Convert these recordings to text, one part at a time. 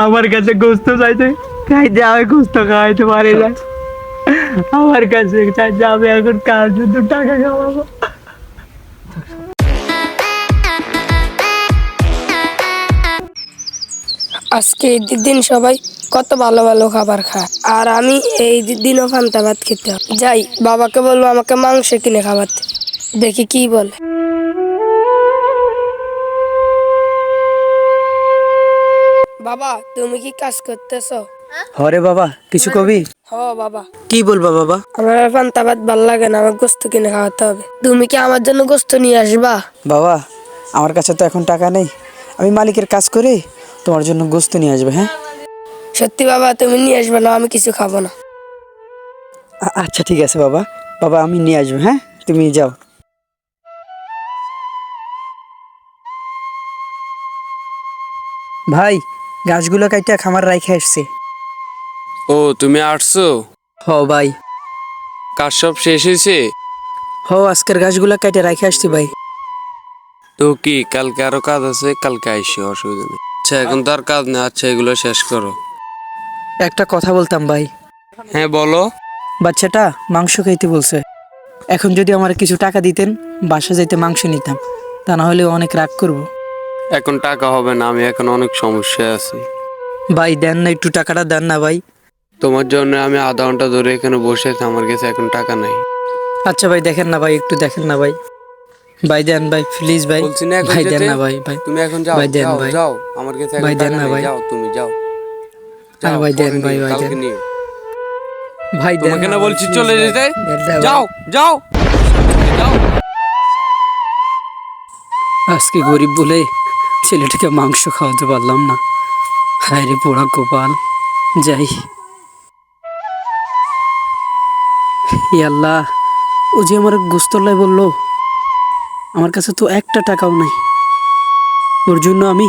আমার কাছে গোস্ত চাইতে খাইতে আমি গোস্ত খাওয়াইতে পারি না। আমার কাছে চাইতে আমি এখন কার জন্য টাকা খাওয়াবো? আজকে ঈদের দিন সবাই কত ভালো ভালো খাবার খায়, আর আমি এই ঈদের দিনও পান্তা ভাত খেতে হবে। যাই, বাবাকে বলবো আমাকে মাংস কিনে খাওয়াতে, দেখি কি বলে। বাবা, তুমি কি কাজ করতেছো? হরে বাবা, কিছু কবি? হ বাবা। কি বলবা বাবা? আমার পান্তা ভাত ভাল লাগে না, আমার গোস্ত কিনে খাওয়াতে হবে। তুমি কি আমার জন্য গোস্ত নিয়ে আসবা? বাবা, আমার কাছে তো এখন টাকা নেই, আমি মালিকের কাজ করে তোমার জন্য গোস্ত নিয়ে আসবে। হ্যাঁ সত্যি বাবা, তুমি নিয়ে আসবে না, আমি কিছু খাবো না। আচ্ছা ঠিক আছে বাবা, বাবা আমি নিয়ে আসবো। হ্যাঁ তুমি যাও। ভাই, গাছগুলো কাইটা খামার রাইখে আসছে। ও, তুমি আসছো? হ ভাই। কাজ সব শেষ হয়েছে? হ, আজকের গাছগুলো কাইটা রাইখে আসছি ভাই। তো কি কালকে আরো কাজ আছে? কালকে আইসো, অসুবিধা নেই। আচ্ছা, এখন তো আর কাজ নেই। আচ্ছা, এগুলো শেষ করো। একটা কথা বলতাম ভাই। হ্যাঁ বলো। বাচ্চাটা মাংস খাইতে বলছে, এখন যদি আমার কিছু টাকা দিতেন বাসা যাইতে মাংস নিতাম, তা না হলে অনেক রাগ করব। এখন টাকা হবে না, আমি এখন অনেক সমস্যায় আছি। ভাই দেন না, একটু টাকাটা দেন না ভাই। তোমার জন্য আমি আধা ঘন্টা ধরে এখানে বসে আছি, আমার কাছে এখন টাকা নাই। আচ্ছা ভাই দেখেন না ভাই, একটু দেখেন না ভাই। ভাই দেন ভাই, প্লিজ ভাই। বলছি না এখন ভাই দেন যেতে। না ভাই। ভাই তুমি এখন যাও, ভাই দেন যাও ভাই। যাও, আমার কাছে এখন ভাই দেন টাকা না নাই। ভাই। যাও, তুমি যাও। আরে যাও, ভাই দেন পরে ভাই, নিও, ভাই কালকে দেন। নিও। ভাই দেন তোমাকে না না ভাই, বলছি please চলে ভাই। যেতে। দেন না ভাই। যাও যাও যাও। আজকে গরিব বলে ছেলেটাকে মাংস খাওয়াতে পারলাম না। হায় রে পোড়া কপাল। যাই। ই আল্লাহ, ও যে আমার গোস্তলাই বললো, আমার কাছে তো একটা টাকাও নাই। ওর জন্য আমি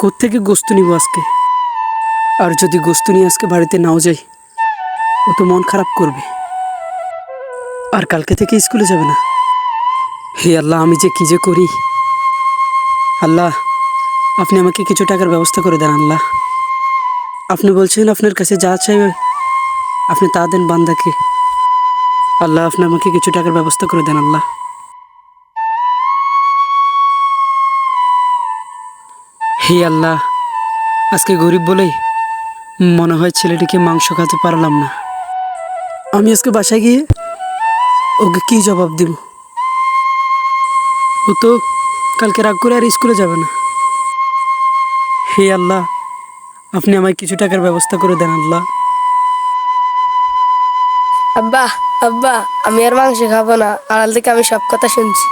কোত্থেকে গোস্ত নিব আজকে? আর যদি গোস্ত নিয়ে আজকে বাড়িতে নাও যাই, ও তো মন খারাপ করবে, আর কালকে থেকে স্কুলে যাবে না। হে আল্লাহ, আমি যে কি যে করি। আল্লাহ, আপনি আমাকে কিছু টাকার ব্যবস্থা করে দেন আল্লাহ। আপনি বলছেন আপনার কাছে যা চাইবে আপনি তা দেন বান্দাকে। আল্লাহ, আপনি আমাকে কিছু টাকার ব্যবস্থা করে দেন আল্লাহ। হে আল্লাহ, আজকে গরিব বলেই মনে হয় ছেলেটিকে মাংস খাতে পারলাম না। আমি আজকে বাসায় গিয়ে ওকে কি জবাব দিব? ও তো কালকে রাগ করে আর স্কুলে যাবে না। হে আল্লাহ, আপনি আমায় কিছু টাকার ব্যবস্থা করে দেন আল্লাহ। আব্বা, আব্বা, আমি আর মাংস খাবো না, আড়াল থেকে আমি সব কথা শুনছি।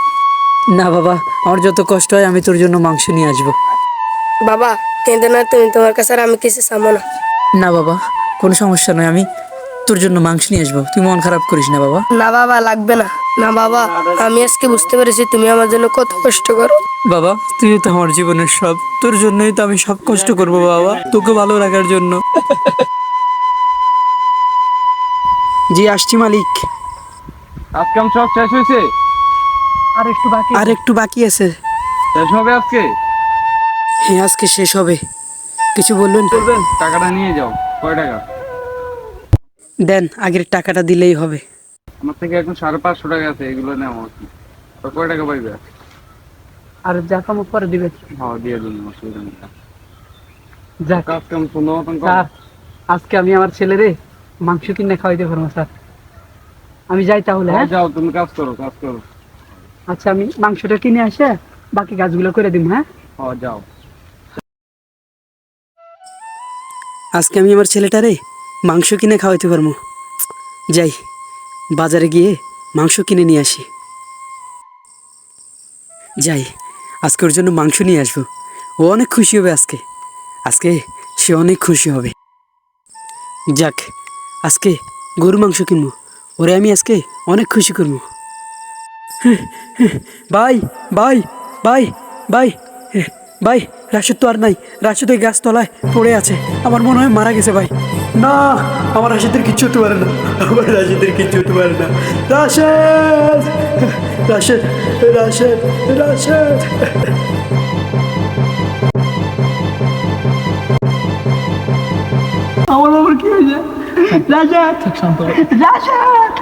না বাবা, আমার যত কষ্ট হয় আমি তোর জন্য মাংস নিয়ে আসবো। বাবা, কেঁদে না তুমি, তোমার কাছে আর আমি কিছু চাবো না। না বাবা, কোনো সমস্যা নয়, আমি তোর জন্য মাংস নিয়ে আসবো, তুই মন খারাপ করিস না বাবা। না বাবা, লাগবে না। না বাবা, আমি আজকে বুঝতে পেরেছি তুমি আমার জন্য কত কষ্ট করো। বাবা, তুই তো আমার জীবনের সব, তোর জন্যই তো আমি সব কষ্ট করবো বাবা, তোকে ভালো রাখার জন্য। জি আসছি মালিক। আজকে আমি সব শেষ হয়েছে। আর একটু বাকি আছে। শেষ হবে আজকে? হ্যাঁ আজকে শেষ হবে। কিছু বলবেন? টাকাটা নিয়ে যাও। কয় টাকা? দেন, আগের টাকাটা দিলেই হবে। আমার থেকে এখন 550 টাকা আছে, এগুলো নেওয়া আর কি। তো কয় টাকা পাইবে? আর যা কাম পরে দিবে। হ্যাঁ দিয়ে দিন, অসুবিধা নেই। যাক কাজ কাম সুন্দর মতন করো। স্যার, আজকে আমি আমার ছেলেরে মাংস কিনে খাওয়াইতে পারবো স্যার। আমি যাই তাহলে। হ্যাঁ হ্যাঁ যাও, তুমি কাজ করো, কাজ করো। আচ্ছা, আমি মাংসটা কিনে আসে বাকি কাজগুলো করে দিব। হ্যাঁ হ্যাঁ যাও। আজকে আমি আমার ছেলেটারে মাংস কিনে খাওয়াইতে পারবো। যাই, বাজারে গিয়ে মাংস কিনে নিয়ে আসি। যাই, আজকে ওর জন্য মাংস নিয়ে আসবো। ও অনেক খুশি হবে আজকে। আজকে সে অনেক খুশি হবে। যাক, আজকে গরু মাংস কিনবো, ওরে আমি আজকে অনেক খুশি করবো। ভাই ভাই ভাই ভাই ভাই, রাশেদ তো আর নাই। রাশেদ ওই গাছতলায় পড়ে আছে, আমার মনে হয় মারা গেছে ভাই। না, আমার রাশেদের কিচ্ছু হতে পারে না, আমার রাশেদের কিচ্ছু হতে পারে না। রাশেদ, রাশেদ, রাশেদ, রাশেদ। রাজাত রাজাত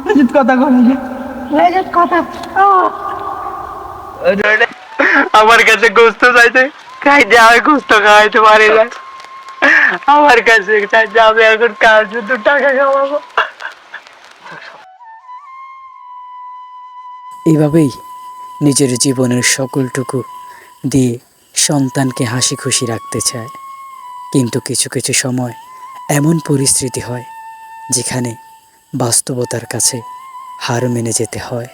রাজাত কথা বলে রাজাত কথা আমার কাছে গোস্ত চাইতে খাইতে আমি গোস্ত খাওয়াইতে পারি না আমার কাছে চাইতে আমি এখন কার জন্য টাকা খাওয়াবো এইভাবেই নিজের জীবনের সকলটুকু দিয়ে সন্তানকে হাসি খুশি রাখতে চায়, কিন্তু কিছু কিছু সময় এমন পরিস্থিতি হয় যেখানে বাস্তবতার কাছে হার মেনে যেতে হয়।